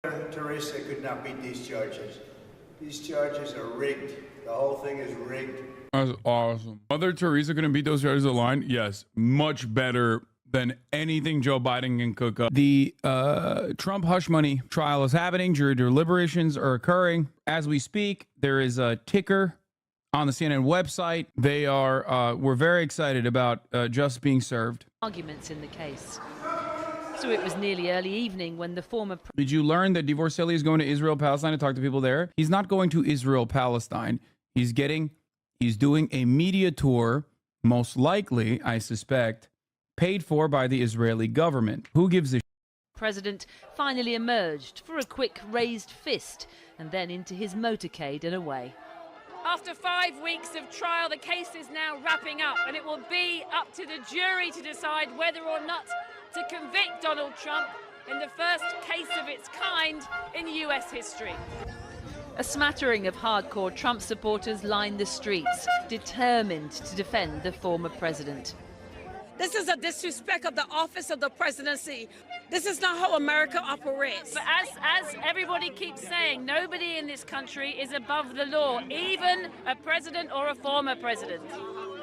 Teresa could not beat these charges. These charges are rigged. The whole thing is rigged. That's awesome. Mother Teresa couldn't beat those charges of the line? Yes. Much better than anything Joe Biden can cook up. The Trump hush money trial is happening. Jury deliberations are occurring as we speak. There is a ticker on the CNN website. They are, we're very excited about justice being served. Arguments in the case. So it was nearly early evening when the former... Did you learn that Divorcelli is going to Israel, Palestine to talk to people there? He's not going to Israel, Palestine. He's doing a media tour, most likely, I suspect, paid for by the Israeli government. Who gives a president finally emerged for a quick raised fist and then into his motorcade and away. After 5 weeks of trial, the case is now wrapping up, and it will be up to the jury to decide whether or not to convict Donald Trump in the first case of its kind in US history. A smattering of hardcore Trump supporters lined the streets, determined to defend the former president. This is a disrespect of the office of the presidency. This is not how America operates. But as everybody keeps saying, nobody in this country is above the law, even a president or a former president.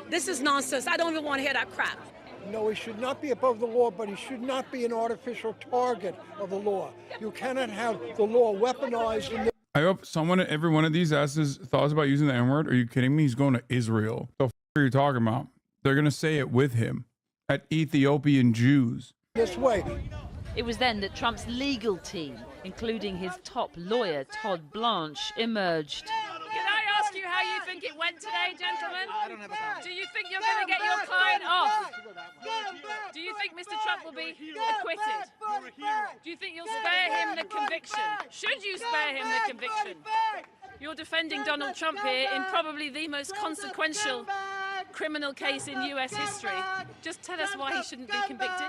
This is nonsense. I don't even want to hear that crap. No, he should not be above the law, but he should not be an artificial target of the law. You cannot have the law weaponized. I hope someone at every one of these asks thoughts about using the N-word. Are you kidding me? He's going to Israel. What the f are you talking about? They're going to say it with him at Ethiopian Jews. This way. It was then that Trump's legal team, including his top lawyer, Todd Blanche, emerged. Can I ask you how you think it went today, gentlemen? Do you think you're going to get your client off? Do you think Mr. Trump will be acquitted? Do you think you'll spare him the conviction? Should you spare him the conviction? You're defending Donald Trump here in probably the most consequential criminal case in US history. Just tell us why he shouldn't be convicted.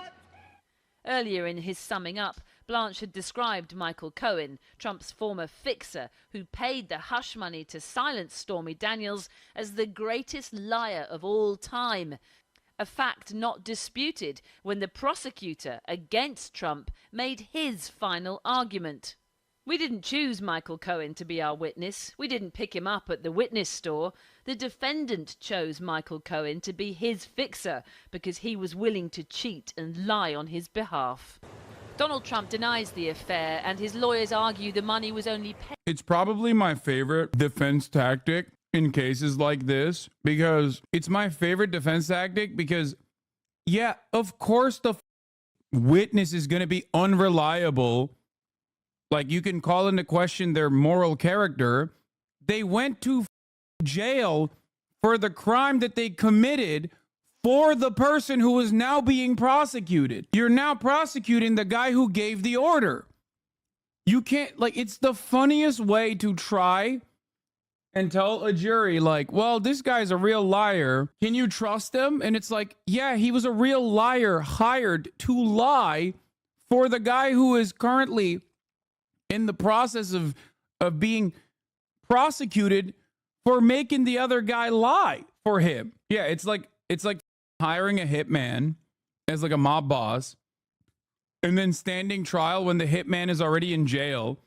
Earlier in his summing up, Blanche had described Michael Cohen, Trump's former fixer, who paid the hush money to silence Stormy Daniels, as the greatest liar of all time. A fact not disputed when the prosecutor against Trump made his final argument. We didn't choose Michael Cohen to be our witness. We didn't pick him up at the witness store. The defendant chose Michael Cohen to be his fixer because he was willing to cheat and lie on his behalf. Donald Trump denies the affair, and his lawyers argue the money was only paid. It's probably my favorite defense tactic in cases like this, because it's my favorite defense tactic because, yeah, of course the witness is going to be unreliable. Like, you can call into question their moral character. They went to jail for the crime that they committed for the person who is now being prosecuted. You're now prosecuting the guy who gave the order. You can't, like, it's the funniest way to try and tell a jury, like, well, this guy's a real liar. Can you trust him? And it's like, yeah, he was a real liar hired to lie for the guy who is currently in the process of being prosecuted for making the other guy lie for him. Yeah, it's like hiring a hitman as like a mob boss and then standing trial when the hitman is already in jail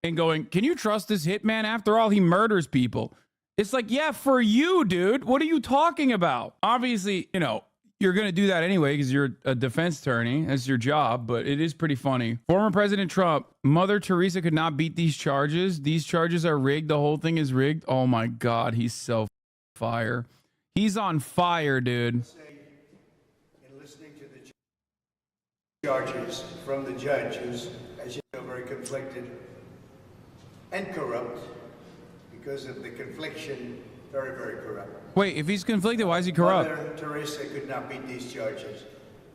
and going, can you trust this hitman? After all, he murders people. It's like, yeah, for you, dude. What are you talking about? Obviously, you know, you're going to do that anyway because you're a defense attorney. That's your job, but it is pretty funny. Former President Trump, Mother Teresa could not beat these charges. These charges are rigged. The whole thing is rigged. Oh my God, he's so fire. He's on fire, dude. In listening to the charges from the judge, who's, as you know, very conflicted and corrupt because of the confliction, very, very corrupt. Wait, if he's conflicted, why is he corrupt? Mother Teresa could not beat these charges.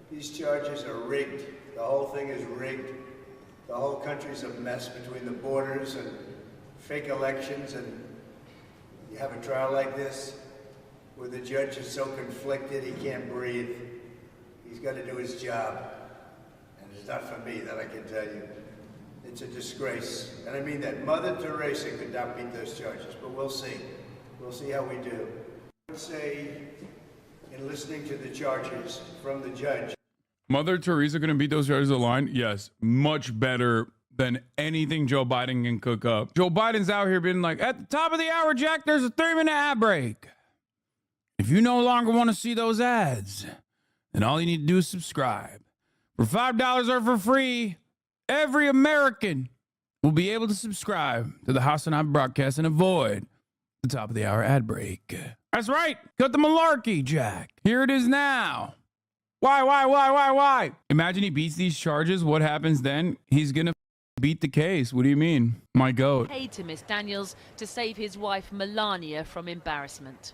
These charges are rigged. The whole thing is rigged. The whole country's a mess between the borders and fake elections, and you have a trial like this where the judge is so conflicted he can't breathe. He's got to do his job. And it's not for me, that I can tell you. It's a disgrace. And I mean that. Mother Teresa could not beat those charges, but we'll see. We'll see how we do. I would say, in listening to the charges from the judge, Mother Teresa going to beat those charges of the line? Yes, much better than anything Joe Biden can cook up. Joe Biden's out here being like, at the top of the hour, Jack, there's a 3-minute ad break. If you no longer want to see those ads, then all you need to do is subscribe. For $5 or for free, every American will be able to subscribe to the Hasanabi broadcast and avoid the top of the hour ad break. That's right. Cut the malarkey, Jack. Here it is now. Why? Imagine he beats these charges. What happens then? He's going to beat the case. What do you mean? My goat. Paid to Miss Daniels to save his wife Melania from embarrassment.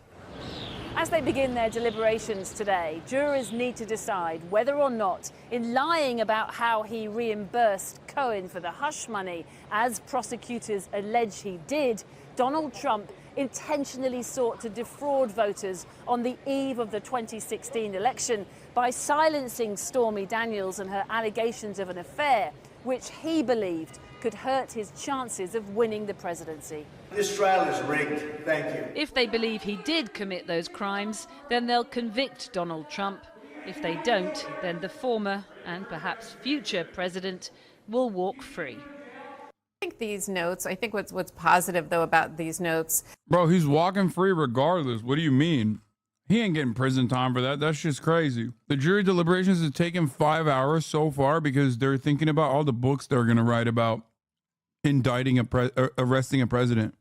As they begin their deliberations today, jurors need to decide whether or not, in lying about how he reimbursed Cohen for the hush money, as prosecutors allege he did, Donald Trump intentionally sought to defraud voters on the eve of the 2016 election by silencing Stormy Daniels and her allegations of an affair, which he believed could hurt his chances of winning the presidency. This trial is rigged. Thank you. If they believe he did commit those crimes, then they'll convict Donald Trump. If they don't, then the former and perhaps future president will walk free. I think these notes, I think what's positive, though, about these notes. Bro, he's walking free regardless. What do you mean? He ain't getting prison time for that. That's just crazy. The jury deliberations have taken 5 hours so far because they're thinking about all the books they're going to write about indicting arresting a president.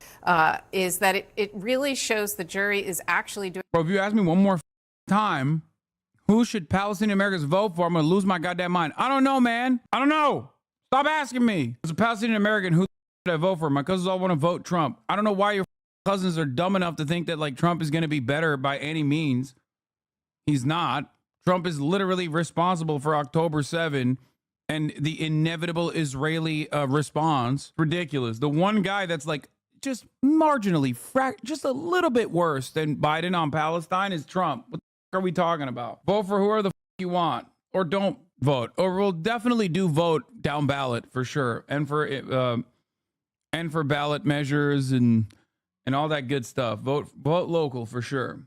Is that it really shows the jury is actually doing. Bro, if you ask me one more time, who should Palestinian Americans vote for? I'm going to lose my goddamn mind. I don't know, man. I don't know. Stop asking me. As a Palestinian American, who should I vote for? My cousins all want to vote Trump. I don't know why your cousins are dumb enough to think that like Trump is going to be better by any means. He's not. Trump is literally responsible for October 7 and the inevitable Israeli response. Ridiculous. The one guy that's like just marginally, just a little bit worse than Biden on Palestine is Trump. What the are we talking about? Vote for whoever the you want, or don't vote, or we'll definitely do vote down ballot for sure, and for ballot measures and all that good stuff. Vote local for sure,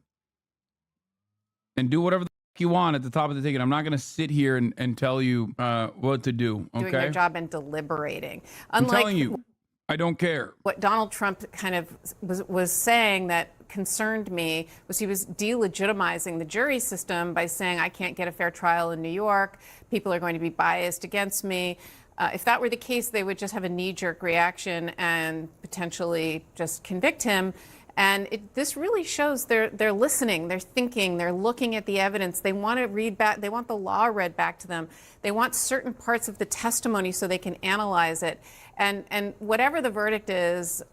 and do whatever the you want at the top of the ticket. I'm not going to sit here and tell you what to do. Okay, doing their job and deliberating. I'm telling you, I don't care. What Donald Trump kind of was saying that concerned me was he was delegitimizing the jury system by saying I can't get a fair trial in New York. People are going to be biased against me. If that were the case, they would just have a knee-jerk reaction and potentially just convict him. And this really shows they're listening, they're thinking, they're looking at the evidence. They want to read back. They want the law read back to them. They want certain parts of the testimony so they can analyze it. And whatever the verdict is,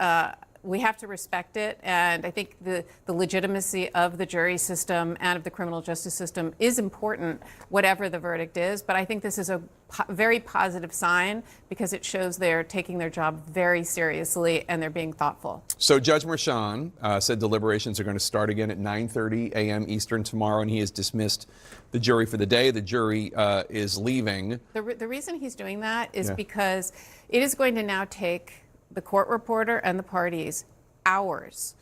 we have to respect it. And I think the legitimacy of the jury system and of the criminal justice system is important, whatever the verdict is. But I think this is a very positive sign because it shows they're taking their job very seriously and they're being thoughtful. So Judge Merchan said deliberations are going to start again at 9:30 a.m. Eastern tomorrow, and he has dismissed the jury for the day. The jury is leaving. The reason he's doing that is because it is going to now take the court reporter and the parties hours,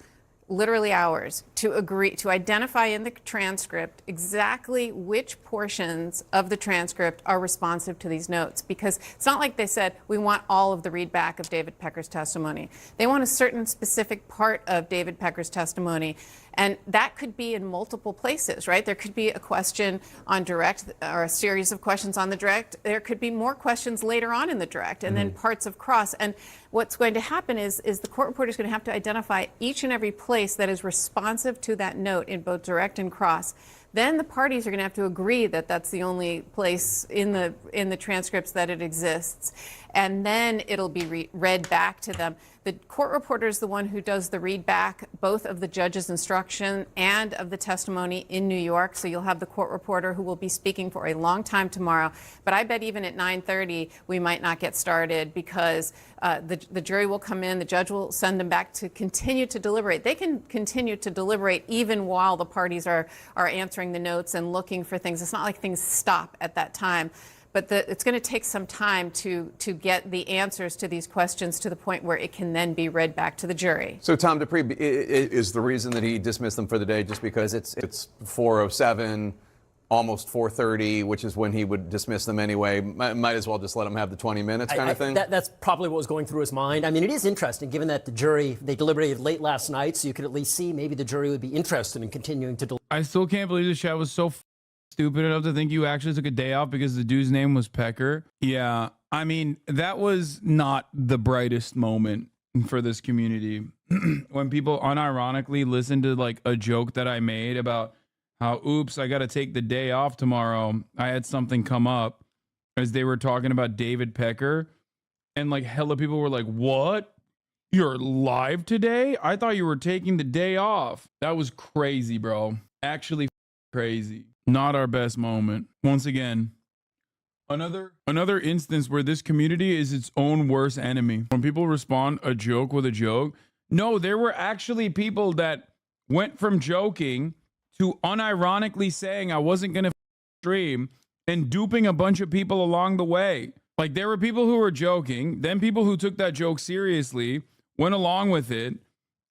literally hours, to agree to identify in the transcript exactly which portions of the transcript are responsive to these notes. Because it's not like they said, we want all of the readback of David Pecker's testimony. They want a certain specific part of David Pecker's testimony. And that could be in multiple places, right? There could be a question on direct or a series of questions on the direct. There could be more questions later on in the direct and then parts of cross. And what's going to happen is the court reporter is going to have to identify each and every place that is responsive to that note in both direct and cross. Then the parties are going to have to agree that that's the only place in the transcripts that it exists. And then it'll be read back to them. The court reporter is the one who does the read back, both of the judge's instruction and of the testimony in New York. So you'll have the court reporter who will be speaking for a long time tomorrow. But I bet even at 9:30, we might not get started because the jury will come in, the judge will send them back to continue to deliberate. They can continue to deliberate even while the parties are answering the notes and looking for things. It's not like things stop at that time. But it's going to take some time to get the answers to these questions to the point where it can then be read back to the jury. So Tom Dupree, is the reason that he dismissed them for the day just because it's 4:07, almost 4:30, which is when he would dismiss them anyway. Might as well just let him have the 20 minutes kind of thing. That's probably what was going through his mind. I mean, it is interesting, given that the jury, they deliberated late last night, so you could at least see maybe the jury would be interested in continuing to deliberate. I still can't believe this chat was so stupid enough to think you actually took a day off because the dude's name was Pecker. Yeah, I mean, that was not the brightest moment for this community. When people unironically listen to like a joke that I made about how, oops, I got to take the day off tomorrow. I had something come up as they were talking about David Pecker. And like hella people were like, what? You're live today? I thought you were taking the day off. That was crazy, bro. Actually crazy. Not our best moment. Once again, another instance where this community is its own worst enemy. When people respond a joke with a joke, no, there were actually people that went from joking to unironically saying I wasn't going to stream and duping a bunch of people along the way. Like there were people who were joking, then people who took that joke seriously, went along with it,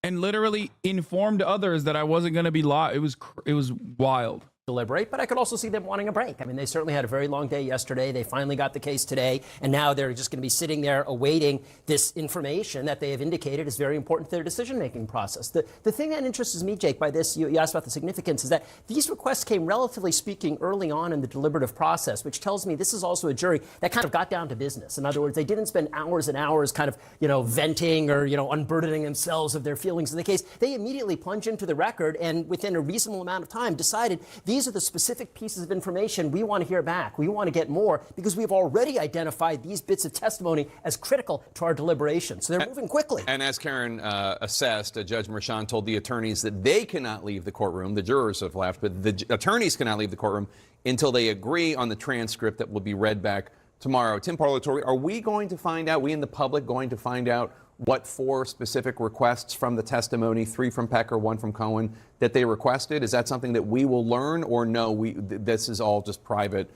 and literally informed others that I wasn't going to be live. It was wild. Deliberate, but I could also see them wanting a break. I mean, they certainly had a very long day yesterday. They finally got the case today, and now they're just going to be sitting there awaiting this information that they have indicated is very important to their decision-making process. The thing that interests me, Jake, by this, you asked about the significance, is that these requests came, relatively speaking, early on in the deliberative process, which tells me this is also a jury that kind of got down to business. In other words, they didn't spend hours and hours kind of, venting or, unburdening themselves of their feelings in the case. They immediately plunged into the record and within a reasonable amount of time decided these are the specific pieces of information we want to hear back. We want to get more because we've already identified these bits of testimony as critical to our deliberation. So they're moving quickly. And as Karen assessed, Judge Merchan told the attorneys that they cannot leave the courtroom. The jurors have left, but the attorneys cannot leave the courtroom until they agree on the transcript that will be read back tomorrow. Tim Parlatore, are we going to find out, we in the public going to find out what 4 specific requests from the testimony, 3 from Pecker, 1 from Cohen, that they requested? Is that something that we will learn, or no, this is all just private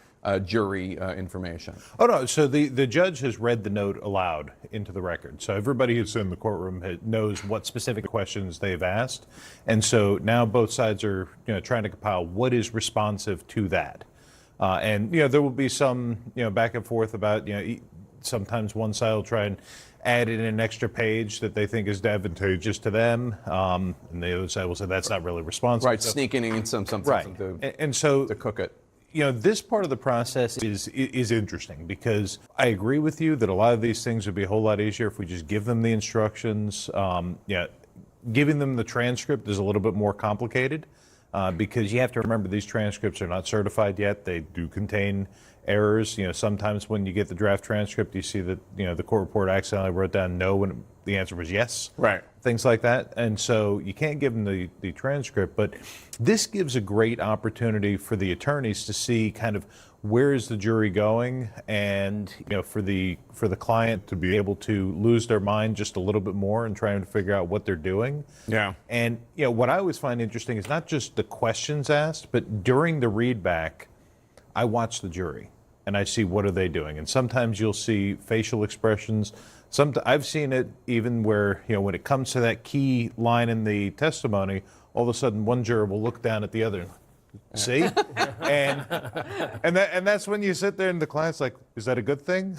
jury information? Oh, no. So the judge has read the note aloud into the record. So everybody who's in the courtroom knows what specific questions they've asked. And so now both sides are trying to compile what is responsive to that. And there will be some back and forth about sometimes one side will try and add in an extra page that they think is advantageous to them, and the other side will say that's not really responsive. Right, sneaking in something right. And so to cook it. This part of the process is interesting because I agree with you that a lot of these things would be a whole lot easier if we just give them the instructions. Giving them the transcript is a little bit more complicated because you have to remember these transcripts are not certified yet. They do contain errors. Sometimes when you get the draft transcript, you see that the court reporter accidentally wrote down no when the answer was yes. Right. Things like that. And so you can't give them the transcript, but this gives a great opportunity for the attorneys to see kind of where is the jury going, and for the client to be able to lose their mind just a little bit more and trying to figure out what they're doing. Yeah. And what I always find interesting is not just the questions asked, but during the readback, I watch the jury and I see what are they doing. And sometimes you'll see facial expressions. I've seen it even where, when it comes to that key line in the testimony, all of a sudden one juror will look down at the other. See? and that's when you sit there and the client's like, is that a good thing?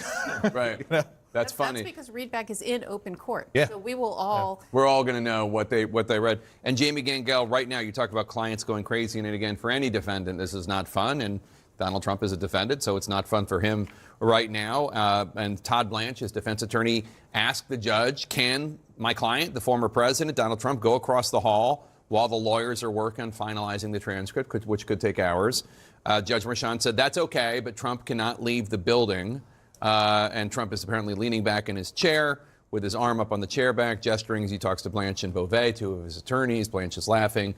Right. That's funny. That's because readback is in open court. Yeah. So we will all... Yeah. We're all going to know what they read. And Jamie Gangel, right now, you talk about clients going crazy. And again, for any defendant, this is not fun. And Donald Trump is a defendant, so it's not fun for him right now. And Todd Blanche, his defense attorney, asked the judge, can my client, the former president, Donald Trump, go across the hall while the lawyers are working on finalizing the transcript, which could take hours? Judge Merchan said that's okay, but Trump cannot leave the building. And Trump is apparently leaning back in his chair with his arm up on the chair back, gesturing as he talks to Blanche and Beauvais, 2 of his attorneys. Blanche is laughing.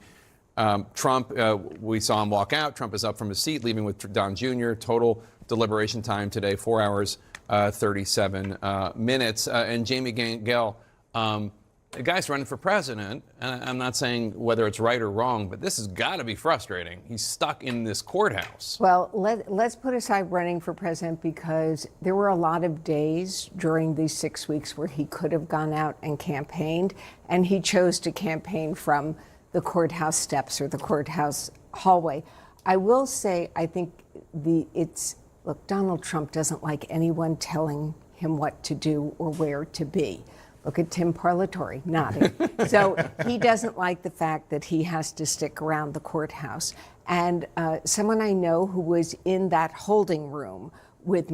Trump, we saw him walk out. Trump is up from his seat, leaving with Don Jr. Total deliberation time today, 4 hours, 37 minutes. And Jamie Gangel, the guy's running for president, and I'm not saying whether it's right or wrong, but this has got to be frustrating. He's stuck in this courthouse. Well, let's put aside running for president because there were a lot of days during these 6 weeks where he could have gone out and campaigned, and he chose to campaign from the courthouse steps or the courthouse hallway. I will say, I think look, Donald Trump doesn't like anyone telling him what to do or where to be. Look at Tim Parlatore nodding. So he doesn't like the fact that he has to stick around the courthouse. And someone I know who was in that holding room with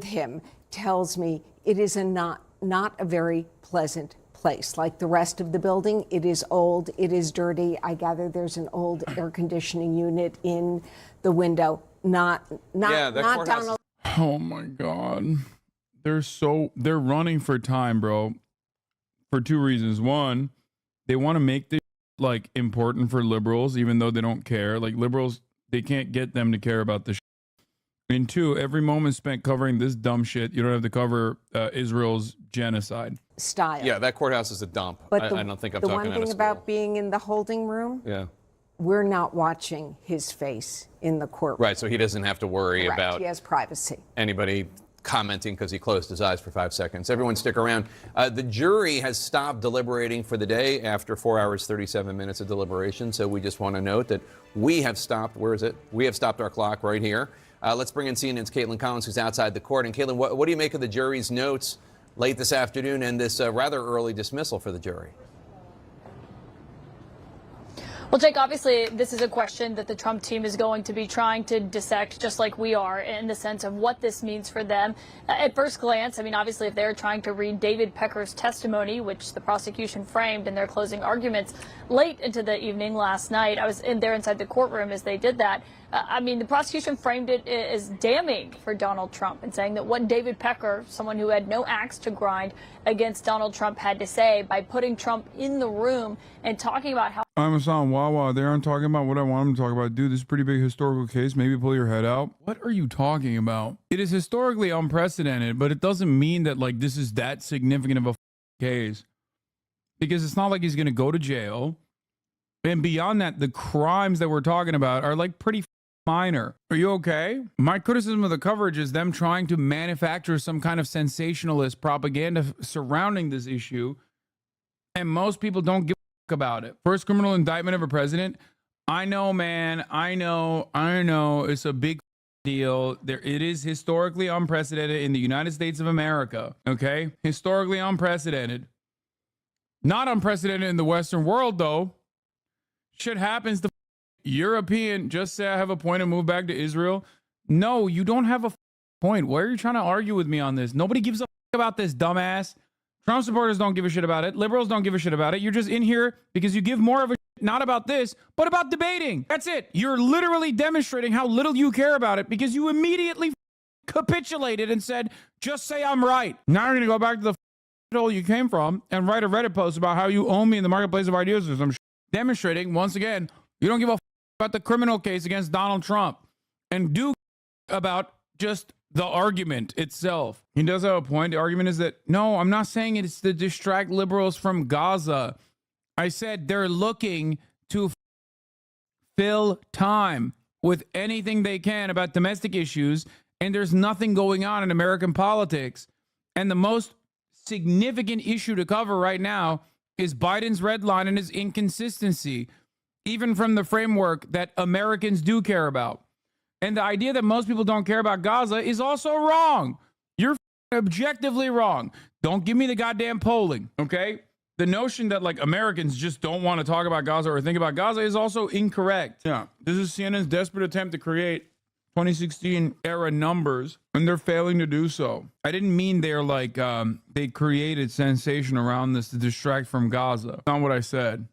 him, tells me it is not a very pleasant place. Like the rest of the building, it is old, it is dirty. I gather there's an old air conditioning unit in the window. Not Donald. Oh my God. They're running for time, bro, for two reasons. One, they want to make this like important for liberals, even though they don't care. Like liberals, they can't get them to care about this. And two, every moment spent covering this dumb shit, you don't have to cover Israel's genocide. Style. Yeah, that courthouse is a dump. But I don't think I'm the talking one thing about being in the holding room, we're not watching his face in the courtroom. Right, so he doesn't have to worry Correct. about He has privacy. anybody commenting because he closed his eyes for 5 seconds. Everyone stick around. The jury has stopped deliberating for the day after 4 hours, 37 minutes of deliberation. So we just want to note that we have stopped. Where is it? We have stopped our clock right here. Let's bring in CNN's Caitlin Collins, who's outside the court. And Caitlin, what do you make of the jury's notes late this afternoon and this rather early dismissal for the jury? Well, Jake, obviously, this is a question that the Trump team is going to be trying to dissect, just like we are, in the sense of what this means for them. At first glance, I mean, obviously, if they're trying to read David Pecker's testimony, which the prosecution framed in their closing arguments late into the evening last night, I was in there inside the courtroom as they did that. I mean, the prosecution framed it as damning for Donald Trump and saying that what David Pecker, someone who had no axe to grind against Donald Trump, had to say by putting Trump in the room and talking about how I'm Hassan Wawa. They aren't talking about what I want them to talk about. Dude, this is a pretty big historical case. Maybe pull your head out. What are you talking about? It is historically unprecedented, but it doesn't mean that like this is that significant of a case. Because it's not like he's going to go to jail. And beyond that, the crimes that we're talking about are like pretty minor. Are you okay? My criticism of the coverage is them trying to manufacture some kind of sensationalist propaganda surrounding this issue. And most people don't give a about it. First criminal indictment of a president. I know, man. I know. It's a big deal. It is historically unprecedented in the United States of America. Okay? Historically unprecedented. Not unprecedented in the Western world, though. Shit happens to European. Just say I have a point and move back to Israel. No, you don't have a point. Why are you trying to argue with me on this? Nobody gives a about this, dumbass. Trump supporters don't give a shit about it. Liberals don't give a shit about it. You're just in here because you give more of a shit, not about this, but about debating. That's it. You're literally demonstrating how little you care about it because you immediately capitulated and said, just say I'm right. Now you're going to go back to the hole you came from and write a Reddit post about how you own me in the marketplace of ideas or some shit. Demonstrating, once again, you don't give a about the criminal case against Donald Trump and do about just the argument itself. He does have a point. The argument is that, no, I'm not saying it's to distract liberals from Gaza. I said they're looking to fill time with anything they can about domestic issues, and there's nothing going on in American politics. And the most significant issue to cover right now is Biden's red line and his inconsistency, even from the framework that Americans do care about. And the idea that most people don't care about Gaza is also wrong. You're objectively wrong. Don't give me the goddamn polling, okay? The notion that like Americans just don't want to talk about Gaza or think about Gaza is also incorrect. Yeah, this is CNN's desperate attempt to create 2016 era numbers, and they're failing to do so. I didn't mean they're like, they created sensation around this to distract from Gaza. That's not what I said.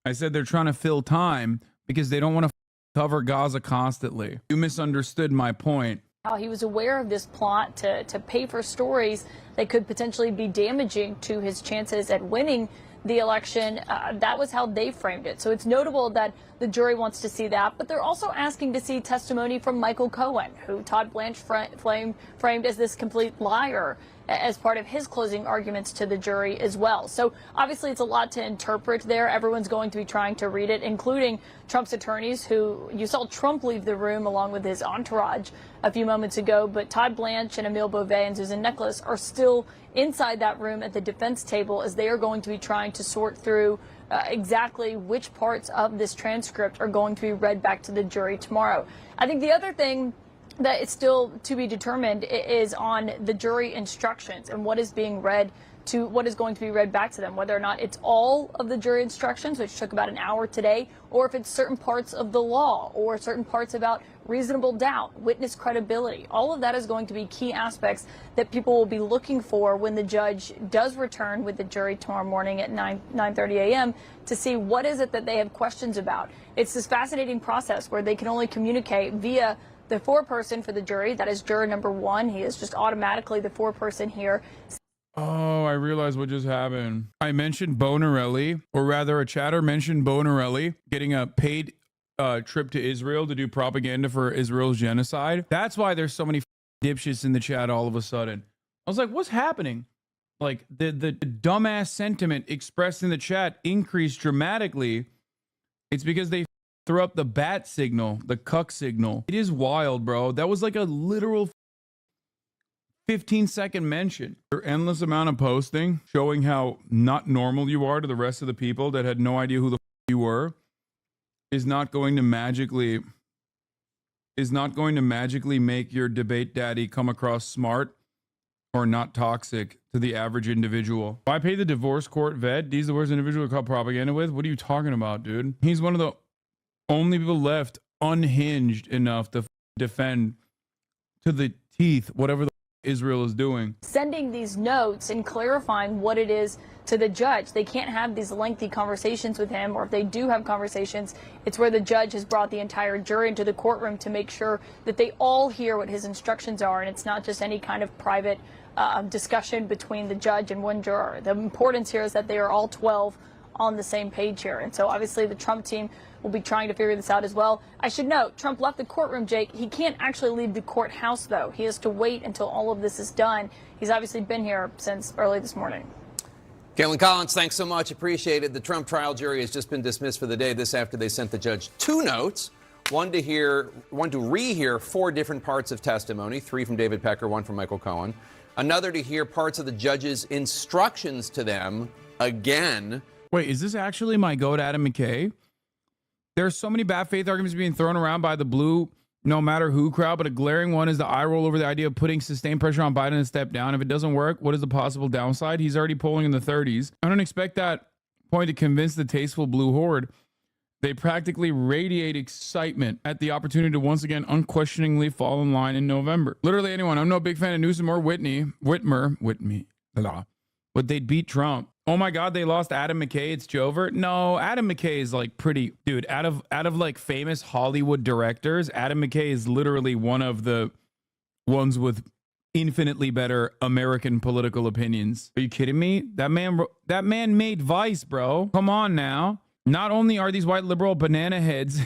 I said they're trying to fill time because they don't want to cover Gaza constantly. You misunderstood my point. How he was aware of this plot to pay for stories that could potentially be damaging to his chances at winning the election. That was how they framed it. So it's notable that the jury wants to see that, but they're also asking to see testimony from Michael Cohen, who Todd Blanche framed as this complete liar as part of his closing arguments to the jury as well. So obviously it's a lot to interpret there. Everyone's going to be trying to read it, including Trump's attorneys, who you saw Trump leave the room along with his entourage a few moments ago. But Todd Blanche and Emile Beauvais and Susan Nicholas are still inside that room at the defense table, as they are going to be trying to sort through exactly which parts of this transcript are going to be read back to the jury tomorrow. I think the other thing that is still to be determined is on the jury instructions and what is being read to what is going to be read back to them, whether or not it's all of the jury instructions, which took about an hour today, or if it's certain parts of the law or certain parts about reasonable doubt, witness credibility. All of that is going to be key aspects that people will be looking for when the judge does return with the jury tomorrow morning at 9:30 a.m. to see what is it that they have questions about. It's this fascinating process where they can only communicate via the foreperson for the jury. That is juror number 1. He is just automatically the foreperson here. Oh, I realized what just happened. I mentioned Bonarelli, or rather a chatter mentioned Bonarelli getting a paid trip to Israel to do propaganda for Israel's genocide. That's why there's so many dipshits in the chat all of a sudden. I was like, what's happening? Like the dumbass sentiment expressed in the chat increased dramatically. It's because they threw up the bat signal, the cuck signal. It is wild, bro. That was like a literal 15-second mention. Your endless amount of posting showing how not normal you are to the rest of the people that had no idea who the you were is not going to magically make your debate daddy come across smart or not toxic to the average individual. If I pay the divorce court vet, he's the worst individual to call propaganda with. What are you talking about, dude? He's one of the only people left unhinged enough to defend to the teeth whatever the Israel is doing. Sending these notes and clarifying what it is to the judge. They can't have these lengthy conversations with him, or if they do have conversations, it's where the judge has brought the entire jury into the courtroom to make sure that they all hear what his instructions are, and it's not just any kind of private discussion between the judge and one juror. The importance here is that they are all 12 on the same page here, and so obviously the Trump team will be trying to figure this out as well. I should note, Trump left the courtroom, Jake. He can't actually leave the courthouse, though. He has to wait until all of this is done. He's obviously been here since early this morning. Caitlin Collins, thanks so much. Appreciate it. The Trump trial jury has just been dismissed for the day. This after they sent the judge 2 to rehear 4 different parts of testimony, 3 from David Pecker, 1 from Michael Cohen. Another to hear parts of the judge's instructions to them again. Wait, is this actually my goat, Adam McKay? There's so many bad faith arguments being thrown around by the blue no matter who crowd, but a glaring one is the eye roll over the idea of putting sustained pressure on Biden to step down. If it doesn't work, what is the possible downside? He's already polling in the 30s. I don't expect that point to convince the tasteful blue horde. They practically radiate excitement at the opportunity to once again unquestioningly fall in line in November. Literally anyone. I'm no big fan of Newsom or Whitmer, but they'd beat Trump. Oh my God, they lost Adam McKay. It's Jover. No, Adam McKay is like pretty, dude. Out of like famous Hollywood directors, Adam McKay is literally one of the ones with infinitely better American political opinions. Are you kidding me? That man made Vice, bro. Come on now. Not only are these white liberal banana heads,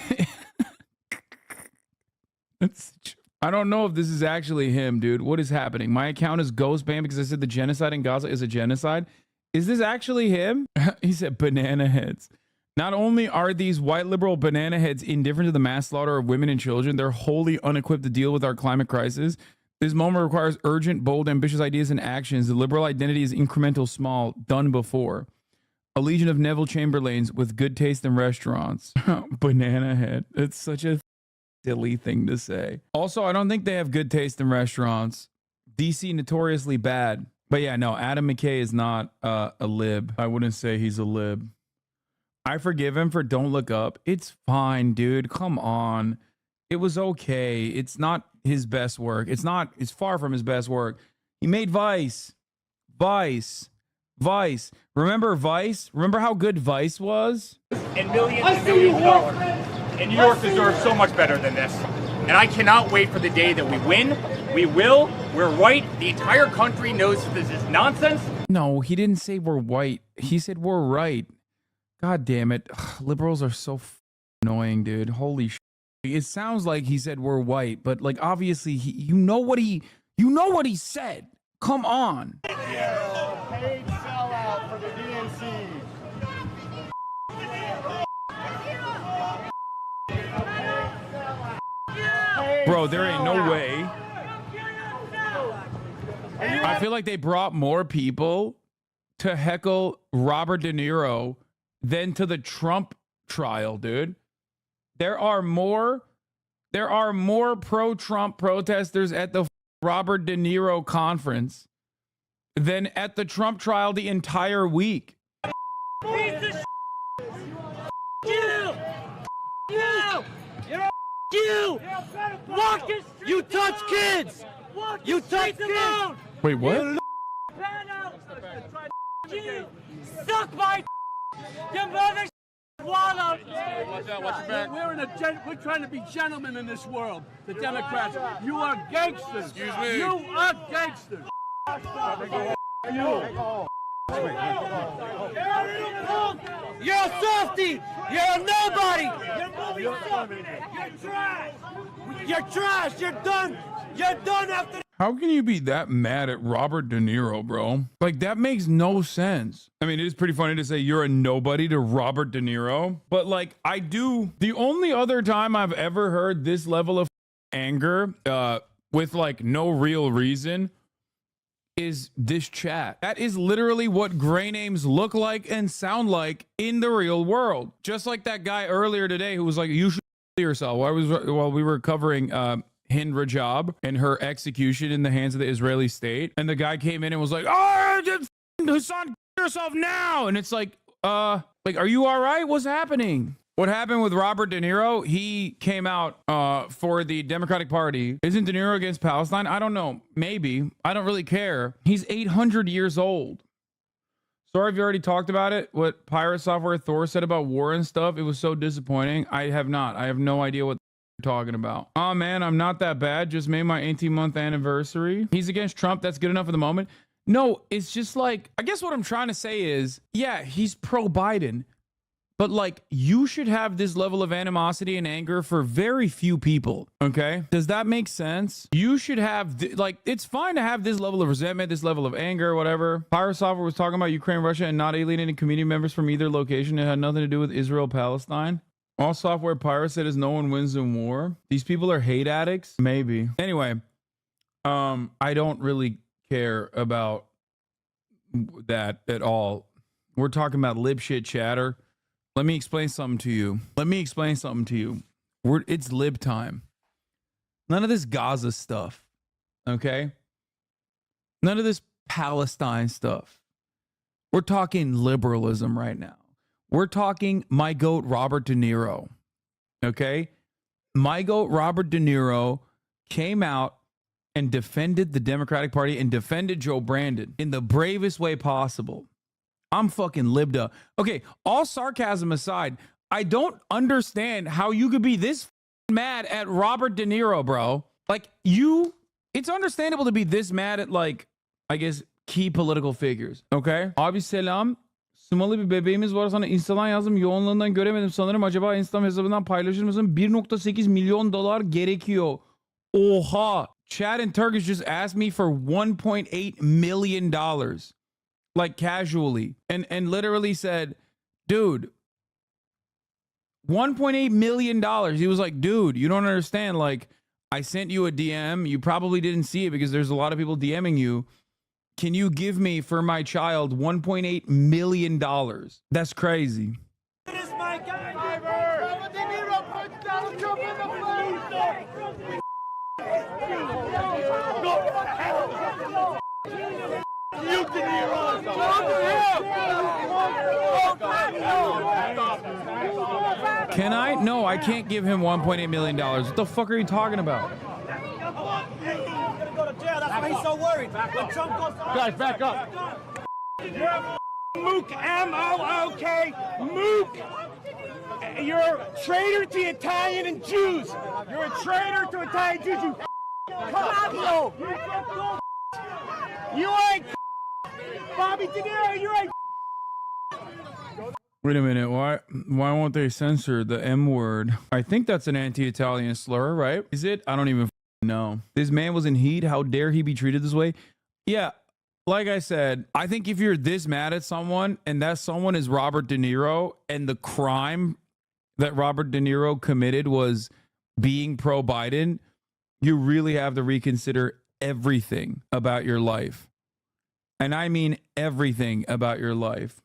I don't know if this is actually him, dude. What is happening? My account is ghost banned because I said the genocide in Gaza is a genocide. Is this actually him? He said banana heads. Not only are these white liberal banana heads indifferent to the mass slaughter of women and children, they're wholly unequipped to deal with our climate crisis. This moment requires urgent, bold, ambitious ideas and actions. The liberal identity is incremental, small, done before. A legion of Neville Chamberlains with good taste in restaurants. Banana head. It's such a silly thing to say. Also, I don't think they have good taste in restaurants. DC notoriously bad. But yeah, no, Adam McKay is not a lib. I wouldn't say he's a lib. I forgive him for Don't Look Up. It's fine, dude. Come on. It was okay. It's not his best work. It's far from his best work. He made Vice. Remember Vice? Remember how good Vice was? And millions of dollars. And New York deserves so much better than this. And I cannot wait for the day that we win. We will. We're right. The entire country knows that this is nonsense. No, he didn't say we're white. He said we're right. God damn it. Ugh, liberals are so annoying, dude. Holy shit. It sounds like he said we're white, but like obviously you know what he said. Come on. Paid sellout for the DNC. Bro, there ain't no way. I feel like they brought more people to heckle Robert De Niro than to the Trump trial, dude. There are more pro-Trump protesters at the Robert De Niro conference than at the Trump trial the entire week. You touch kids! You touch kids! Wait, what? You suck my your mother swallowed! We're trying to be gentlemen in this world, the Democrats. You are gangsters! Excuse me! You are gangsters! You're a softie! You're a nobody! You're trash! You're trash! You're done! You're done after. How can you be that mad at Robert De Niro, bro? Like, that makes no sense. I mean, it is pretty funny to say you're a nobody to Robert De Niro, but like, I do. The only other time I've ever heard this level of anger with like no real reason is this chat. That is literally what gray names look like and sound like in the real world. Just like that guy earlier today who was like, you should yourself while we were covering Hind Rajab and her execution in the hands of the Israeli state. And the guy came in and was like, oh, Hassan, yourself now. And it's like, are you all right? What's happening? What happened with Robert De Niro? He came out for the Democratic Party. Isn't De Niro against Palestine? I don't know. Maybe. I don't really care. He's 800 years old. Sorry if you already talked about it. What Pirate Software Thor said about war and stuff. It was so disappointing. I have not. I have no idea what you're talking about. Oh man, I'm not that bad. Just made my 18-month anniversary. He's against Trump. That's good enough for the moment. No, it's just like, I guess what I'm trying to say is, yeah, he's pro-Biden. But like, you should have this level of animosity and anger for very few people, okay? Does that make sense? You should have, like, it's fine to have this level of resentment, this level of anger, whatever. Pirate Software was talking about Ukraine, Russia, and not alienating community members from either location. It had nothing to do with Israel, Palestine. All software Pirate said is no one wins in war. These people are hate addicts? Maybe. Anyway, I don't really care about that at all. We're talking about lib shit chatter. Let me explain something to you. It's lib time. None of this Gaza stuff, okay? None of this Palestine stuff. We're talking liberalism right now. We're talking my goat, Robert De Niro, okay? My goat, Robert De Niro, came out and defended the Democratic Party and defended Joe Brandon in the bravest way possible. I'm fucking libbed up. Okay, all sarcasm aside, I don't understand how you could be this mad at Robert De Niro, bro. Like, it's understandable to be this mad at, like, I guess, key political figures. Okay? Abi selam. Sımalı bir bebeğimiz var, sana Insta'dan yazdım. Yoğunluğundan göremedim. Sanırım acaba Instagram hesabından paylaşır mısın? 1.8 milyon dolar gerekiyor. Oha. Chad in Turkish just asked me for $1.8 million. Like, casually, and literally said, dude, $1.8 million. He was like, dude, you don't understand. Like, I sent you a DM. You probably didn't see it because there's a lot of people DMing you. Can you give me for my child $1.8 million? That's crazy. It is my guy. Robert De Niro puts Donald Trump in the You De Niro. Can I? No, I can't give him $1.8 million. What the fuck are you talking about? That's why he's so worried. When Trump goes to guys, back up. Mook, M-O-O-K, Mook. You're a traitor to Italian and Jews. You're a traitor to Italian Jews. You ain't Bobby De Niro. You ain't. Wait a minute. Why won't they censor the M word? I think that's an anti-Italian slur, right? Is it? I don't even know. This man was in heat. How dare he be treated this way? Yeah, like I said, I think if you're this mad at someone and that someone is Robert De Niro and the crime that Robert De Niro committed was being pro-Biden, you really have to reconsider everything about your life. And I mean everything about your life.